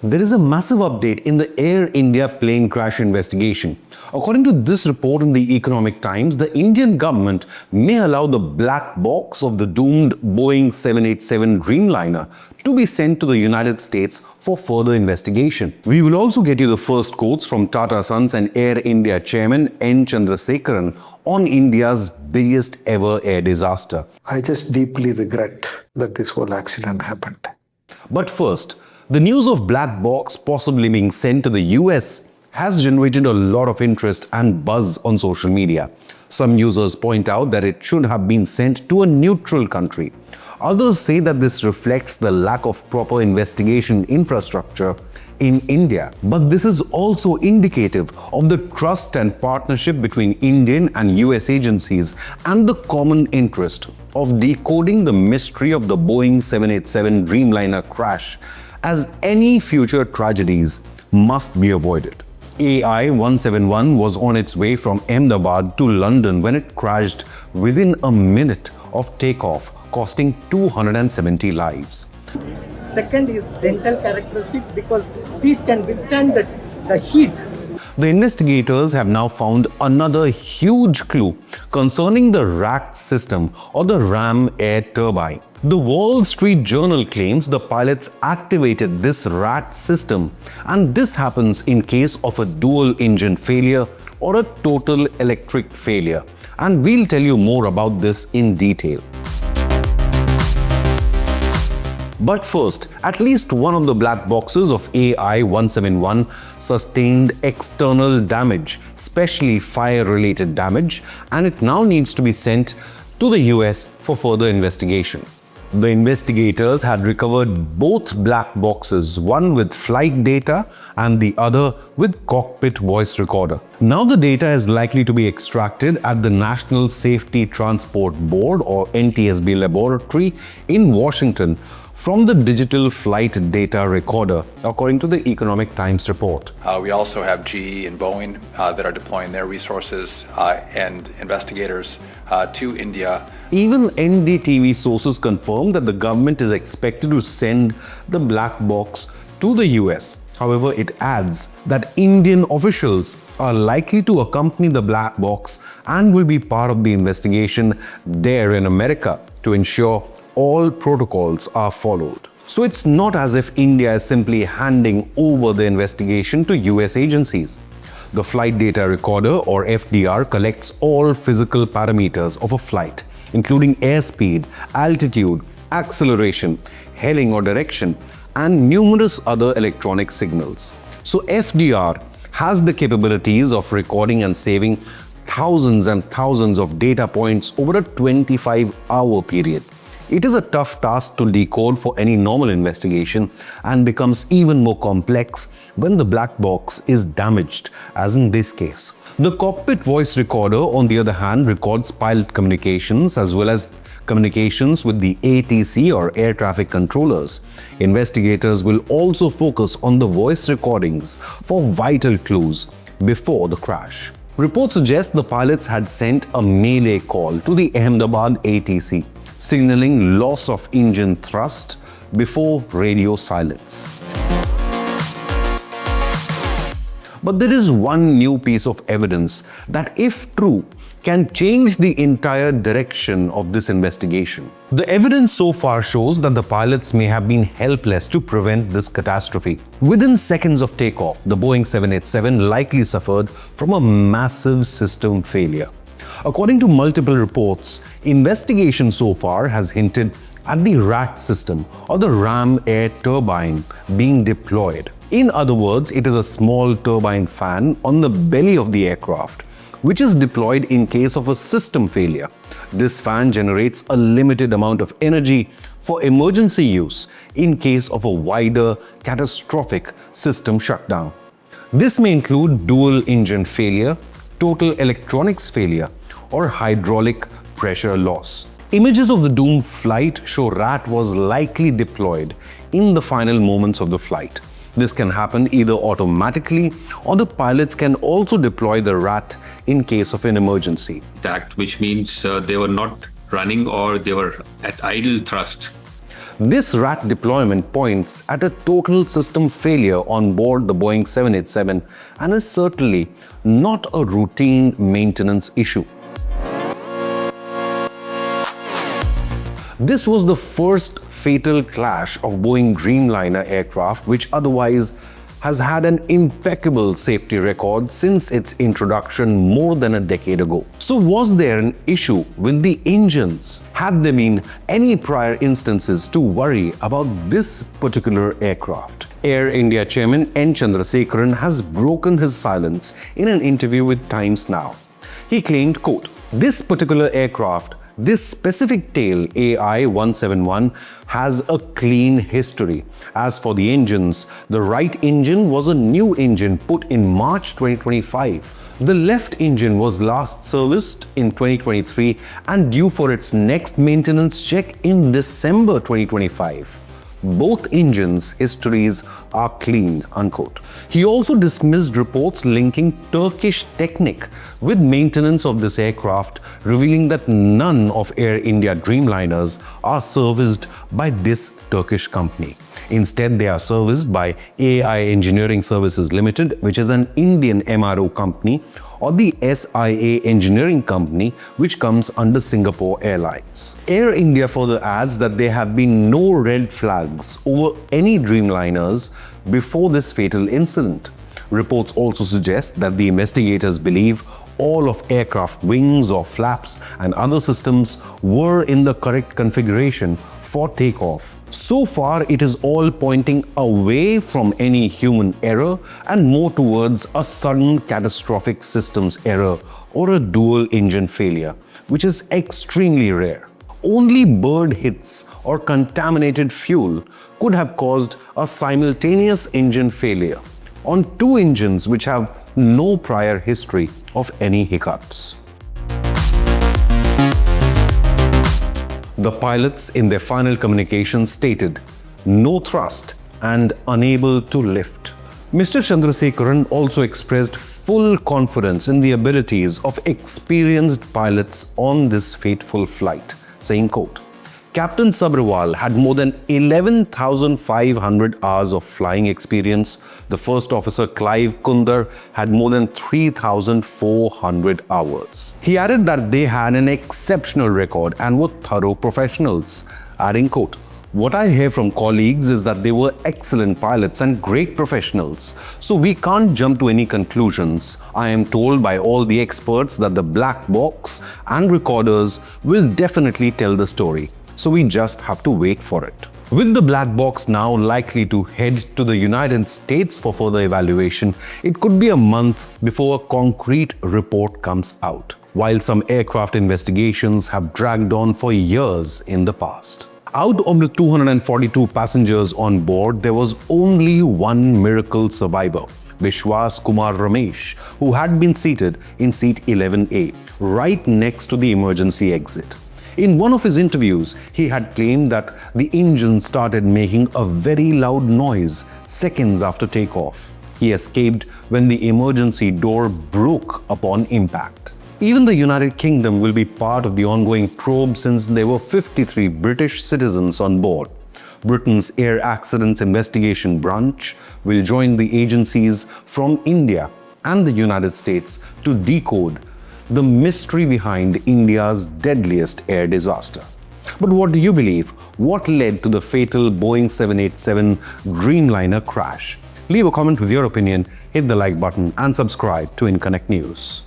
There is a massive update in the Air India plane crash investigation. According to this report in the Economic Times, the Indian government may allow the black box of the doomed Boeing 787 Dreamliner to be sent to the United States for further investigation. We will also get you the first quotes from Tata Sons and Air India chairman N. Chandrasekaran on India's biggest ever air disaster. I just deeply regret that this whole accident happened. But first, the news of black box possibly being sent to the US has generated a lot of interest and buzz on social media. Some users point out that it should have been sent to a neutral country. Others say that this reflects the lack of proper investigation infrastructure in India. But this is also indicative of the trust and partnership between Indian and US agencies and the common interest of decoding the mystery of the Boeing 787 Dreamliner crash, as any future tragedies must be avoided. AI171 was on its way from Ahmedabad to London when it crashed within a minute of takeoff, costing 270 lives. Second is dental characteristics, because teeth can withstand the heat. The investigators have now found another huge clue concerning the RAT system or the ram air turbine. The Wall Street Journal claims the pilots activated this RAT system, and this happens in case of a dual engine failure or a total electric failure. And we'll tell you more about this in detail. But first, at least one of the black boxes of AI171 sustained external damage, especially fire-related damage, and it now needs to be sent to the US for further investigation. The investigators had recovered both black boxes, one with flight data and the other with cockpit voice recorder. Now the data is likely to be extracted at the National Safety Transport Board or NTSB laboratory in Washington from the digital flight data recorder, according to the Economic Times report. We also have GE and Boeing that are deploying their resources and investigators to India. Even NDTV sources confirm that the government is expected to send the black box to the US. However, it adds that Indian officials are likely to accompany the black box and will be part of the investigation there in America to ensure all protocols are followed. So it's not as if India is simply handing over the investigation to US agencies. The flight data recorder or FDR collects all physical parameters of a flight, including airspeed, altitude, acceleration, heading or direction, and numerous other electronic signals. So FDR has the capabilities of recording and saving thousands and thousands of data points over a 25-hour period. It is a tough task to decode for any normal investigation and becomes even more complex when the black box is damaged, as in this case. The cockpit voice recorder, on the other hand, records pilot communications as well as communications with the ATC or air traffic controllers. Investigators will also focus on the voice recordings for vital clues before the crash. Reports suggest the pilots had sent a melee call to the Ahmedabad ATC, signaling loss of engine thrust before radio silence. But there is one new piece of evidence that, if true, can change the entire direction of this investigation. The evidence so far shows that the pilots may have been helpless to prevent this catastrophe. Within seconds of takeoff, the Boeing 787 likely suffered from a massive system failure. According to multiple reports, investigation so far has hinted at the RAT system or the ram air turbine being deployed. In other words, it is a small turbine fan on the belly of the aircraft, which is deployed in case of a system failure. This fan generates a limited amount of energy for emergency use in case of a wider catastrophic system shutdown. This may include dual engine failure, total electronics failure, or hydraulic pressure loss. Images of the doomed flight show RAT was likely deployed in the final moments of the flight. This can happen either automatically, or the pilots can also deploy the RAT in case of an emergency. Which means they were not running or they were at idle thrust. This rat deployment points at a total system failure on board the Boeing 787 and is certainly not a routine maintenance issue. This was the first fatal crash of Boeing Dreamliner aircraft, which otherwise has had an impeccable safety record since its introduction more than a decade ago. So was there an issue with the engines? Had there been any prior instances to worry about this particular aircraft? Air India chairman N. Chandrasekaran has broken his silence in an interview with Times Now. He claimed, quote, "This particular aircraft, this specific tail AI171 has a clean history. As for the engines, the right engine was a new engine put in March 2025. The left engine was last serviced in 2023 and due for its next maintenance check in December 2025. Both engines' histories are clean," unquote. He also dismissed reports linking Turkish Technic with maintenance of this aircraft, revealing that none of Air India Dreamliners are serviced by this Turkish company. Instead, they are serviced by AI Engineering Services Limited, which is an Indian MRO company, or the SIA Engineering Company, which comes under Singapore Airlines. Air India further adds that there have been no red flags over any Dreamliners before this fatal incident. Reports also suggest that the investigators believe all of aircraft wings or flaps and other systems were in the correct configuration for takeoff. So far, it is all pointing away from any human error and more towards a sudden catastrophic systems error or a dual engine failure, which is extremely rare. Only bird hits or contaminated fuel could have caused a simultaneous engine failure on two engines which have no prior history of any hiccups. The pilots in their final communication stated, "No thrust and unable to lift." Mr. Chandrasekaran also expressed full confidence in the abilities of experienced pilots on this fateful flight, saying, quote, "Captain Sabharwal had more than 11,500 hours of flying experience. The first officer, Clive Kundar, had more than 3,400 hours. He added that they had an exceptional record and were thorough professionals, adding, quote, "What I hear from colleagues is that they were excellent pilots and great professionals. So we can't jump to any conclusions. I am told by all the experts that the black box and recorders will definitely tell the story. So we just have to wait for it." With the black box now likely to head to the United States for further evaluation, it could be a month before a concrete report comes out, while some aircraft investigations have dragged on for years in the past. Out of the 242 passengers on board, there was only one miracle survivor, Vishwas Kumar Ramesh, who had been seated in seat 11A, right next to the emergency exit. In one of his interviews, he had claimed that the engine started making a very loud noise seconds after takeoff. He escaped when the emergency door broke upon impact. Even the United Kingdom will be part of the ongoing probe since there were 53 British citizens on board. Britain's Air Accidents Investigation Branch will join the agencies from India and the United States to decode the mystery behind India's deadliest air disaster. But what do you believe? What led to the fatal Boeing 787 Dreamliner crash? Leave a comment with your opinion, hit the like button and subscribe to Inconnect News.